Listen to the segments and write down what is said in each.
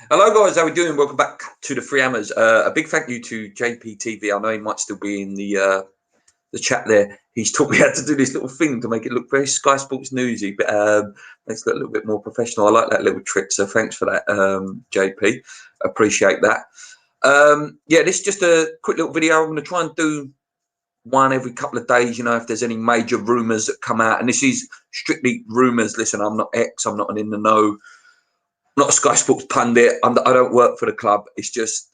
Hello guys, how we doing? Welcome back to the Free Hammers. A big thank you to JPTV. I know he might still be in the chat there. He's taught me how to do this little thing to make it look very Sky Sports newsy, but makes it look a little bit more professional. I like that little trick, so thanks for that, JP. Appreciate that. Yeah, this is just a quick little video. I'm going to try and do one every couple of days, you know, if there's any major rumours that come out. And this is strictly rumours. Listen, I'm not X, I'm not an in the know. I'm not a Sky Sports pundit. I don't work for the club. It's just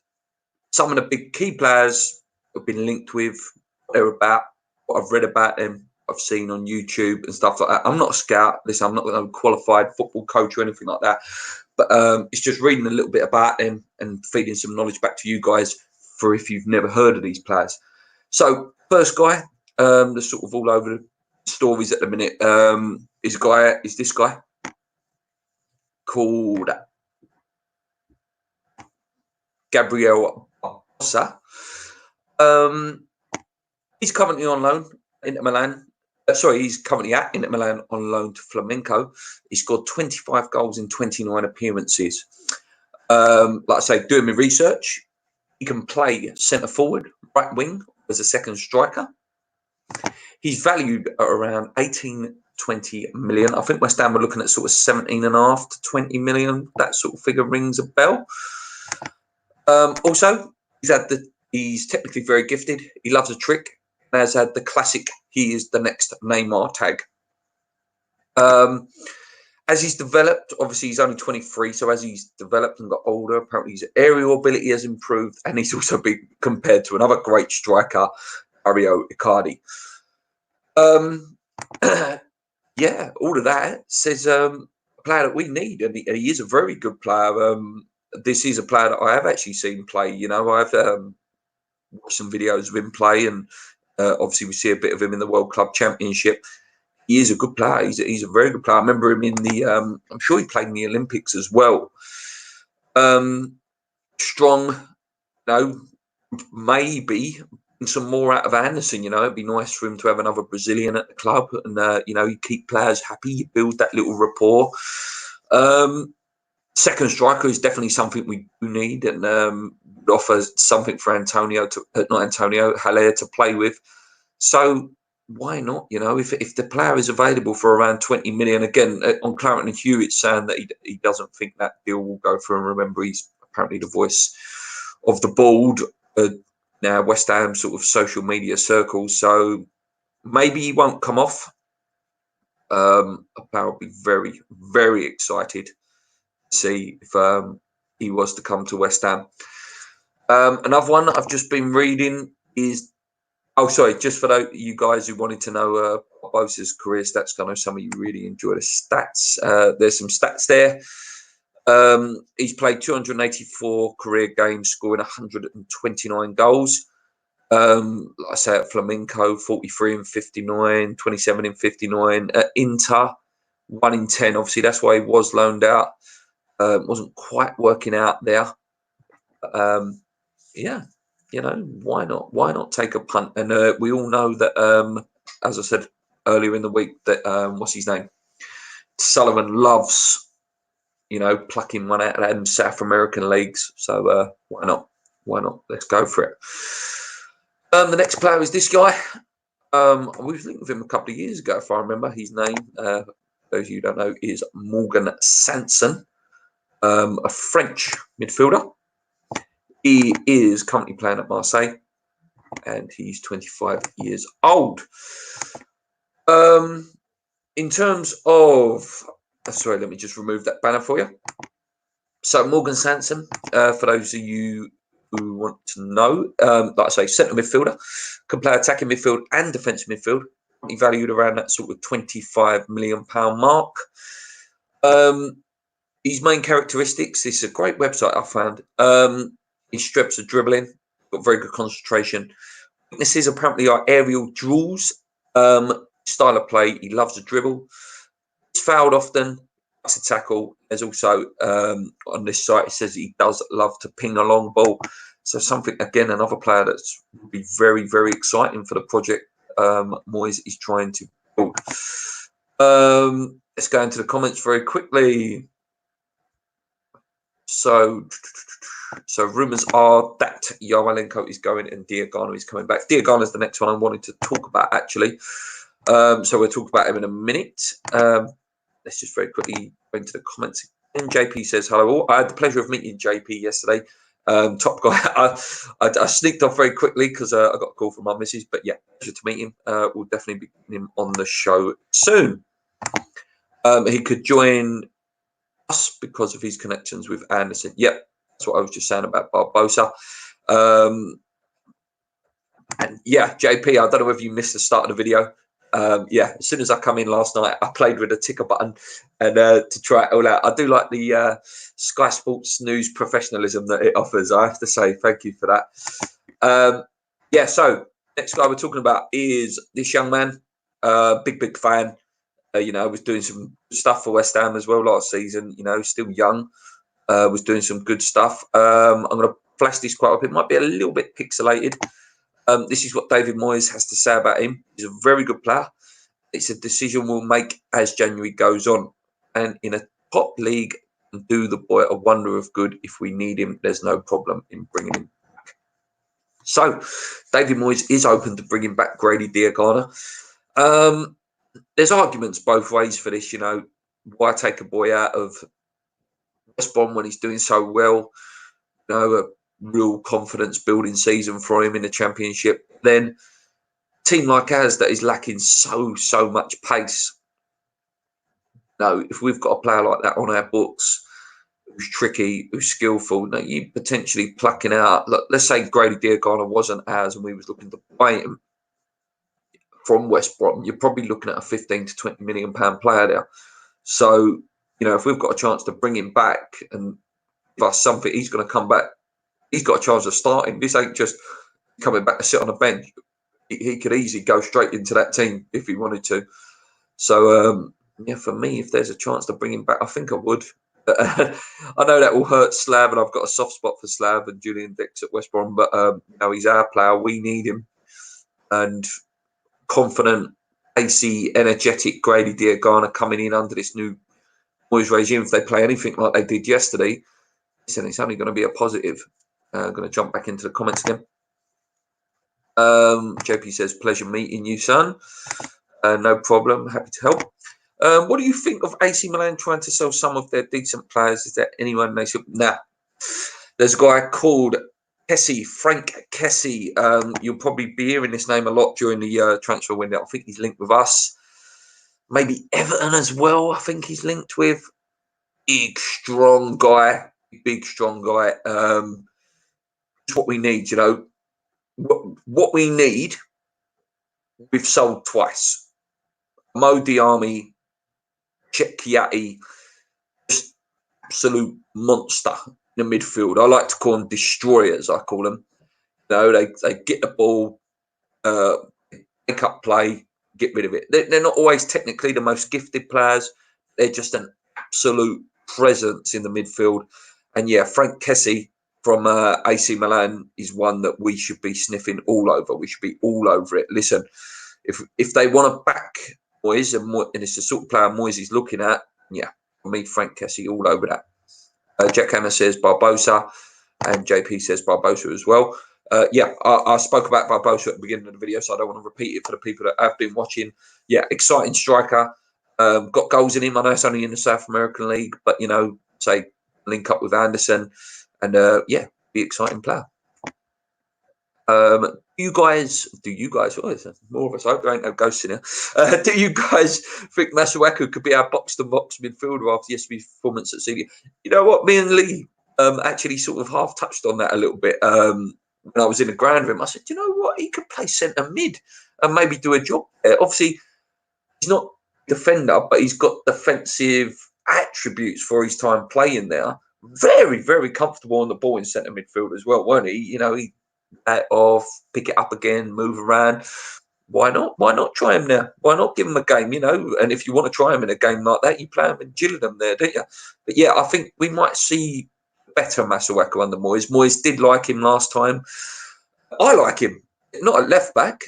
some of the big key players I've been linked with, what they're about, what I've read about them, I've seen on YouTube and stuff like that. I'm not a scout. Listen, I'm not a qualified football coach or anything like that. But it's just reading a little bit about them and feeding some knowledge back to you guys for if you've never heard of these players. So first guy, they're sort of all over the stories at the minute, is this guy called Gabriel Barbosa. He's currently on loan Inter Milan. He's currently at Inter Milan on loan to Flamenco. He scored 25 goals in 29 appearances. Like I say, doing my research, he can play centre forward, right wing as a second striker. He's valued at around 20 million. I think West Ham were looking at sort of 17.5 to 20 million. That sort of figure rings a bell. Also, he's technically very gifted. He loves a trick and has had the classic "he is the next Neymar" tag. As he's developed, obviously he's only 23, so as he's developed and got older, apparently his aerial ability has improved, and he's also been compared to another great striker, Mario Icardi. Yeah, all of that says a player that we need, and he is a very good player. This is a player that I have actually seen play. You know, I've watched some videos of him play, and obviously we see a bit of him in the World Club Championship. He is a good player. He's a very good player. I remember him in the. I'm sure he played in the Olympics as well. Strong, you know, maybe some more out of Anderson. You know, it'd be nice for him to have another Brazilian at the club, and you know, you keep players happy, you build that little rapport. Second striker is definitely something we do need, and offers something for Haller to play with. So why not? You know, if the player is available for around 20 million, again on Clarendon and Hugh, it's saying that he doesn't think that deal will go through. And remember, he's apparently the voice of the board now, West Ham sort of social media circles. So maybe he won't come off. I'll be very, very excited to see if he was to come to West Ham. Another one that I've just been reading is, just for you guys who wanted to know Barbosa's career stats, I know some of you really enjoy the stats. There's some stats there. He's played 284 career games, scoring 129 goals. Like I say, at Flamenco, 43 in 59, 27 in 59. At Inter, 1 in 10. Obviously, that's why he was loaned out. Wasn't quite working out there. Yeah, you know, why not? Why not take a punt? And we all know that, as I said earlier in the week, that what's his name? Sullivan loves, you know, plucking one out of them South American leagues. So why not? Why not? Let's go for it. The next player is this guy. We was linked with him a couple of years ago, if I remember his name. Those of you who don't know, is Morgan Sanson, a French midfielder. He is currently playing at Marseille, and he's 25 years old. In terms of, sorry, let me just remove that banner for you. So Morgan Sanson, for those of you who want to know, like I say, centre midfielder, can play attacking midfield and defensive midfield. He valued around that sort of £25 million mark. His main characteristics, this is a great website I found. His strengths are dribbling, got very good concentration. Weaknesses apparently are aerial duels. Style of play, he loves to dribble. He's fouled often, likes to tackle. There's also, on this site, it says he does love to ping a long ball. So something, again, another player that's would be very, very exciting for the project Moyes is trying to build. Let's go into the comments very quickly. So rumours are that Yarmolenko is going and Diangana is coming back. Diangana is the next one I wanted to talk about, actually. So we'll talk about him in a minute. Let's just very quickly go into the comments. And JP says, hello all. I had the pleasure of meeting JP yesterday. Top guy. I sneaked off very quickly because I got a call from my missus. But yeah, pleasure to meet him. We'll definitely be getting him on the show soon. He could join us because of his connections with Anderson. Yep, that's what I was just saying about Barbosa. And yeah, JP, I don't know whether you missed the start of the video. Yeah, as soon as I come in last night, I played with the ticker button and to try it all out. I do like the Sky Sports News professionalism that it offers. I have to say thank you for that. Yeah, so next guy we're talking about is this young man. Big fan. You know, was doing some stuff for West Ham as well last season. You know, still young. Was doing some good stuff. I'm going to flash this quite up. It might be a little bit pixelated. This is what David Moyes has to say about him. He's a very good player. It's a decision we'll make as January goes on. And in a top league, do the boy a wonder of good. If we need him, there's no problem in bringing him back. So, David Moyes is open to bringing back Grady Diangana. There's arguments both ways for this, you know. Why take a boy out of West Brom when he's doing so well? You know, a real confidence building season for him in the Championship. Then a team like ours that is lacking so much pace. No, if we've got a player like that on our books, who's tricky, who's skillful, no, you potentially plucking out. Look, let's say Grady Diangana wasn't ours and we was looking to buy him from West Brom, you're probably looking at a 15 to 20 million pound player there. So, you know, if we've got a chance to bring him back and give us something, he's going to come back. He's got a chance of starting. This ain't just coming back to sit on a bench. He could easily go straight into that team if he wanted to. So, yeah, for me, if there's a chance to bring him back, I think I would. I know that will hurt Slav, and I've got a soft spot for Slav and Julian Dix at West Brom, but you know, he's our player. We need him. And confident, AC, energetic Grady Diangana coming in under this new Moyes regime. If they play anything like they did yesterday, listen, it's only going to be a positive. I'm going to jump back into the comments again. JP says, pleasure meeting you, son. No problem. Happy to help. What do you think of AC Milan trying to sell some of their decent players? Is there anyone they should? Nah. There's a guy called Kessié, Franck Kessié. You'll probably be hearing this name a lot during the transfer window. I think he's linked with us. Maybe Everton as well, I think he's linked with. Big, strong guy. It's what we need, you know. What we need, we've sold twice. Mo Diarmi, Cecchiati, just absolute monster in the midfield. I like to call them destroyers, I call them. You know, they get the ball, pick up play, get rid of it. They're not always technically the most gifted players. They're just an absolute presence in the midfield. And yeah, Franck Kessié from AC Milan is one that we should be sniffing all over. We should be all over it. Listen, if they want to back Moyes and it's the sort of player Moyes is looking at, yeah, for me, Franck Kessié all over that. Jack Hammer says Barbosa, and JP says Barbosa as well. Yeah, I spoke about Barbosa at the beginning of the video, so I don't want to repeat it for the people that have been watching. Yeah, exciting striker. Got goals in him. I know it's only in the South American League, but, you know, say link up with Anderson and, yeah, be exciting player. Do you guys, oh, it's more of us, I hope there ain't no ghosts in here. Do you guys think Masuaku could be our box-to-box midfielder after yesterday's performance at City? You know what, me and Lee actually sort of half touched on that a little bit. When I was in the ground with him, I said, you know what, he could play centre mid and maybe do a job there. Obviously, he's not a defender, but he's got defensive attributes for his time playing there. Very, very comfortable on the ball in centre midfield as well, weren't he? You know, he off, pick it up again, move around. Why not? Why not try him now? Why not give him a game, you know? And if you want to try him in a game like that, you play him in Gillingham there, don't you? But yeah, I think we might see better Masuaku under Moyes. Moyes did like him last time. I like him. Not a left back.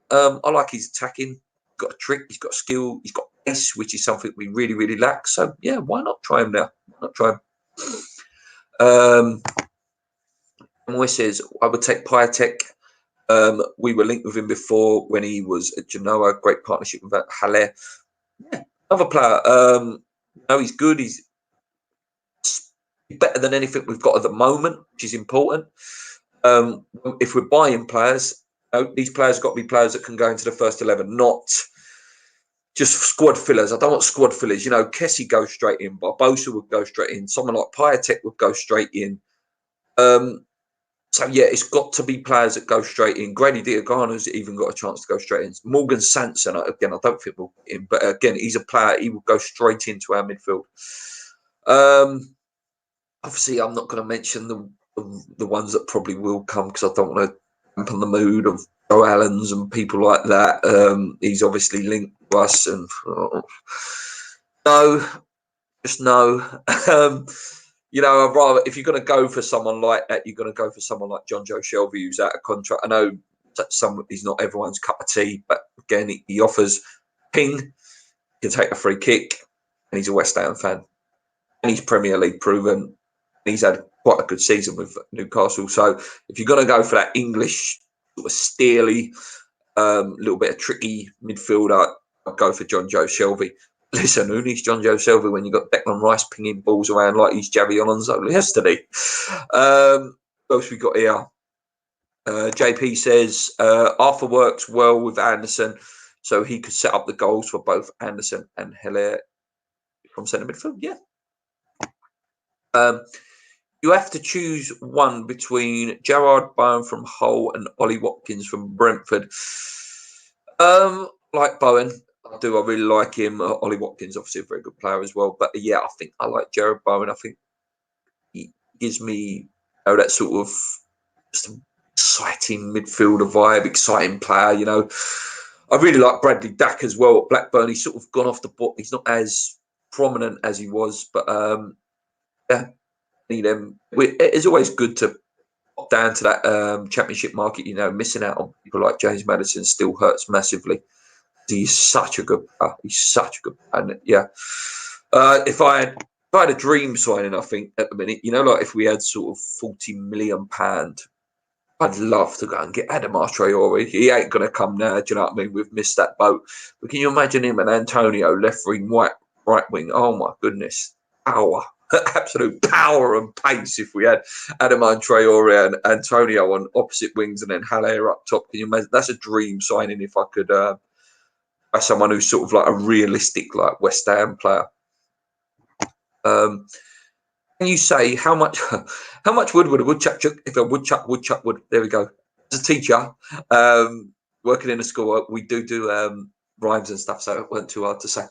I like his attacking. He's got a trick. He's got skill. He's got pace, which is something we really, really lack. So yeah, why not try him now? Why not try him? Moy says, I would take Piatek. We were linked with him before when he was at Genoa. Great partnership with Halle. Yeah, another player. He's good. He's better than anything we've got at the moment, which is important. If we're buying players, these players got to be players that can go into the first 11, not just squad fillers. I don't want squad fillers. Kessié goes straight in, Barbosa would go straight in. Someone like Piatek would go straight in. So, yeah, it's got to be players that go straight in. Grady Diangana's even got a chance to go straight in. Morgan Sanson, again, I don't think we'll get him. But, again, he's a player. He will go straight into our midfield. Obviously, I'm not going to mention the ones that probably will come because I don't want to dampen the mood of Joe Allen's and people like that. He's obviously linked to us. And no. I'd rather, if you're going to go for someone like that, you're going to go for someone like John Joe Shelby, who's out of contract. I know he's not everyone's cup of tea, but again, he offers ping, he can take a free kick, and he's a West Ham fan. And he's Premier League proven. He's had quite a good season with Newcastle. So if you're going to go for that English, sort of steely, little bit of tricky midfielder, I'd go for John Joe Shelby. Listen, who needs John Joe Shelby when you've got Declan Rice pinging balls around like he's Javi Alonso yesterday? What else we got here? JP says, Arthur works well with Anderson, so he could set up the goals for both Anderson and Hilaire from centre midfield. Yeah. You have to choose one between Gerard Bowen from Hull and Ollie Watkins from Brentford. Like Bowen. I really like him. Ollie Watkins, obviously a very good player as well. But yeah, I think I like Gerard Bowen. I think he gives me that sort of just exciting midfielder vibe, exciting player. I really like Bradley Dack as well at Blackburn. He's sort of gone off the book. He's not as prominent as he was, but yeah, need him. It's always good to pop down to that championship market. Missing out on people like James Maddison still hurts massively. He's such a good player. He's such a good player. And yeah. If I had a dream signing, I think at the minute, like if we had sort of £40 million, I'd love to go and get Adama Traore. He ain't going to come now. Do you know what I mean? We've missed that boat. But can you imagine him and Antonio, left wing, right wing? Oh my goodness. Power. Absolute power and pace if we had Adama Traore and Antonio on opposite wings and then Haller up top. Can you imagine? That's a dream signing if I could by someone who's sort of like a realistic like West Ham player. Can you say how much wood would a woodchuck chuck if a woodchuck would? There we go. As a teacher, working in a school, we do rhymes and stuff, so it wasn't too hard to say.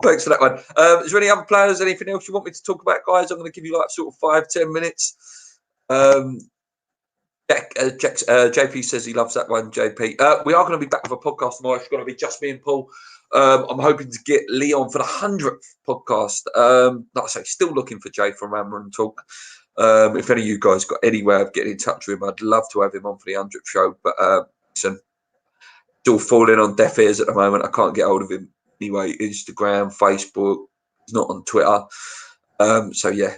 Thanks for that one. Is there any other players? Anything else you want me to talk about, guys? I'm going to give you like sort of 5-10 minutes. JP says he loves that one. JP, we are going to be back with a podcast tomorrow. It's going to be just me and Paul. I'm hoping to get Leon for the 100th podcast. Like I say, still looking for Jay from Rammer and Talk. If any of you guys got any way of getting in touch with him, I'd love to have him on for the 100th show. But listen, it's all falling on deaf ears at the moment. I can't get hold of him anyway. Instagram, Facebook, he's not on Twitter. So yeah,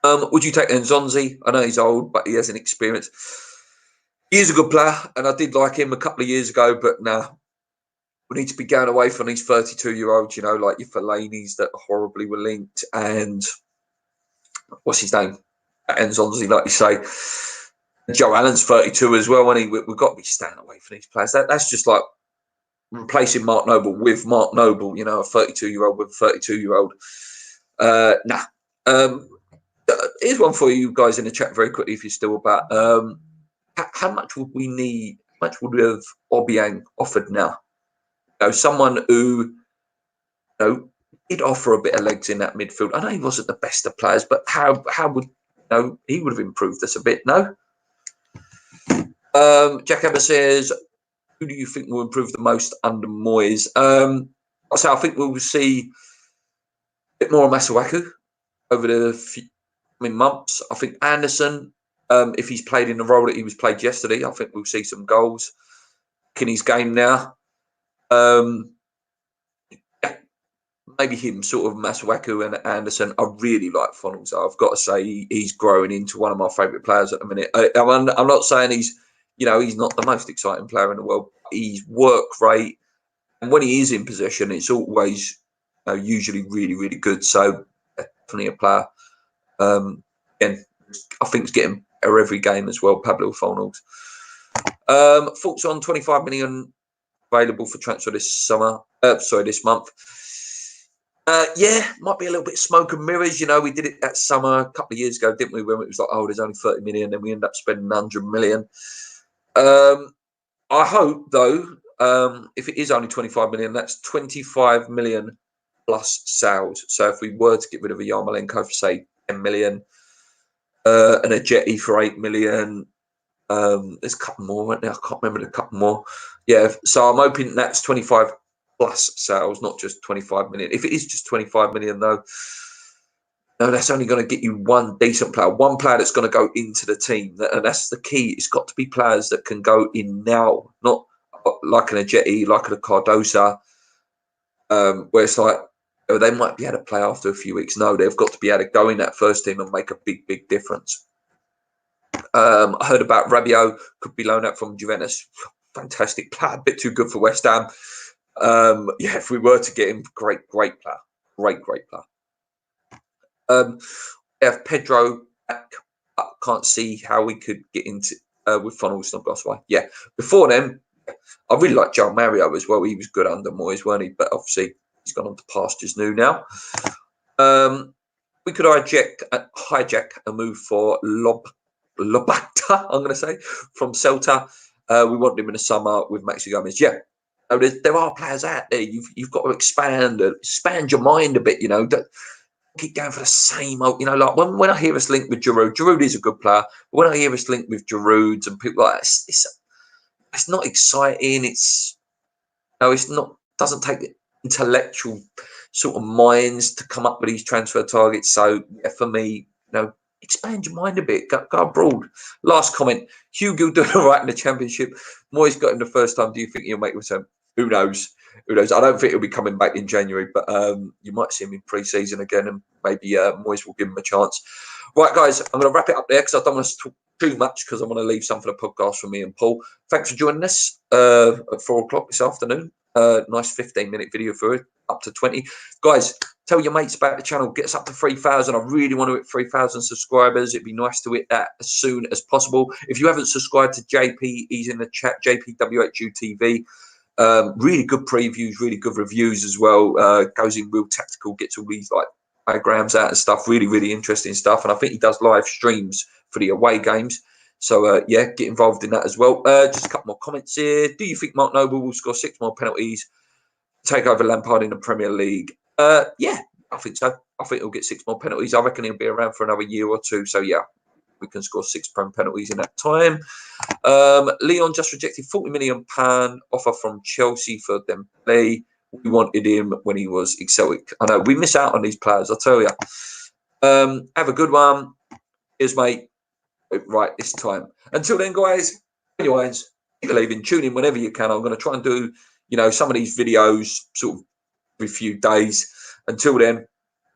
would you take Nzonzi? I know he's old, but he has an experience. He is a good player, and I did like him a couple of years ago, but now we need to be going away from these 32-year-olds, like your Fellaini's that horribly were linked, and what's his name? Nzonzi, like you say. Joe Allen's 32 as well, and we've got to be staying away from these players. That's just like replacing Mark Noble with Mark Noble, a 32-year-old with a 32-year-old. Nah. Here's one for you guys in the chat very quickly if you're still about. How much would we need? How much would we have Obiang offered now? Someone who did offer a bit of legs in that midfield. I know he wasn't the best of players, but how would he would have improved us a bit? No. Jack Emma says, who do you think will improve the most under Moyes? I think we'll see a bit more of Masuaku over the months. I think Anderson, if he's played in the role that he was played yesterday, I think we'll see some goals in his game now. maybe him, sort of Masuaku and Anderson. I really like Funnels. I've got to say he's growing into one of my favourite players at the minute. I'm not saying he's not the most exciting player in the world. He's work rate, and when he is in possession, it's always usually really, really good. So definitely a player. And I think he's getting better every game as well. Pablo Funnels. Thoughts on 25 million available for transfer this summer? This month. Yeah, might be a little bit smoke and mirrors. We did it that summer a couple of years ago, didn't we? When it was like, oh, there's only 30 million, then we end up spending 100 million. I hope, though, if it is only 25 million, that's 25 million plus sales. So if we were to get rid of a Yarmolenko for, say, 10 million, and a Jetty for 8 million, there's a couple more right now. I can't remember the couple more. Yeah, so I'm hoping that's 25 plus sales, not just 25 million. If it is just 25 million, though, no, that's only going to get you one decent player, one player that's going to go into the team. And that's the key. It's got to be players that can go in now, not like an Ajeti, like a Cardosa, where it's like, oh, they might be able to play after a few weeks. No, they've got to be able to go in that first team and make a big, big difference. I heard about Rabiot, could be loaned out from Juventus. Fantastic player, a bit too good for West Ham. Yeah, if we were to get him, great player. Great player. We have Pedro back. I can't see how we could get into with Funnels and Gosway. Yeah, before then, I really like Joe Mario as well. He was good under Moyes, weren't he? But obviously, he's gone on to pastures new now. We could hijack a move for Lobata, I'm going to say, from Celta. We want him in the summer with Maxi Gomez. Yeah, there are players out there. You've got to expand your mind a bit. Don't keep going for the same old. Like when I hear us linked with Giroud is a good player. But when I hear us linked with Giroud and people like that, it's not exciting. It's not. Doesn't take the intellectual sort of minds to come up with these transfer targets. So yeah, for me, expand your mind a bit. Go abroad. Last comment. Hugo doing all right in the Championship. Moyes got him the first time. Do you think he'll make return? Who knows? I don't think he'll be coming back in January, but you might see him in pre-season again, and maybe Moyes will give him a chance. Right, guys, I'm going to wrap it up there because I don't want to talk too much because I want to leave some for the podcast for me and Paul. Thanks for joining us at 4 o'clock this afternoon. Nice 15-minute video for it, up to 20. Guys, tell your mates about the channel. Get us up to 3,000. I really want to hit 3,000 subscribers. It'd be nice to hit that as soon as possible. If you haven't subscribed to JP, he's in the chat, JPWHU TV. Really good previews, really good reviews as well. Goes in real tactical, gets all these like diagrams out and stuff. Really, really interesting stuff. And I think he does live streams for the away games. So, yeah, get involved in that as well. Just a couple more comments here. Do you think Mark Noble will score 6 more penalties, take over Lampard in the Premier League? Yeah, I think so. I think he'll get 6 more penalties. I reckon he'll be around for another year or two. So, yeah, we can score 6 penalties in that time. Leon just rejected £40 million offer from Chelsea for Dembele. We wanted him when he was Celtic. I know, we miss out on these players, I tell you. Have a good one. Here's, mate. Right this time. Until then, guys, anyways, keep believing, tune in whenever you can. I'm going to try and do, some of these videos sort of every few days. Until then,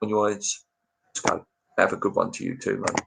anyways, let's go. Have a good one to you too, mate.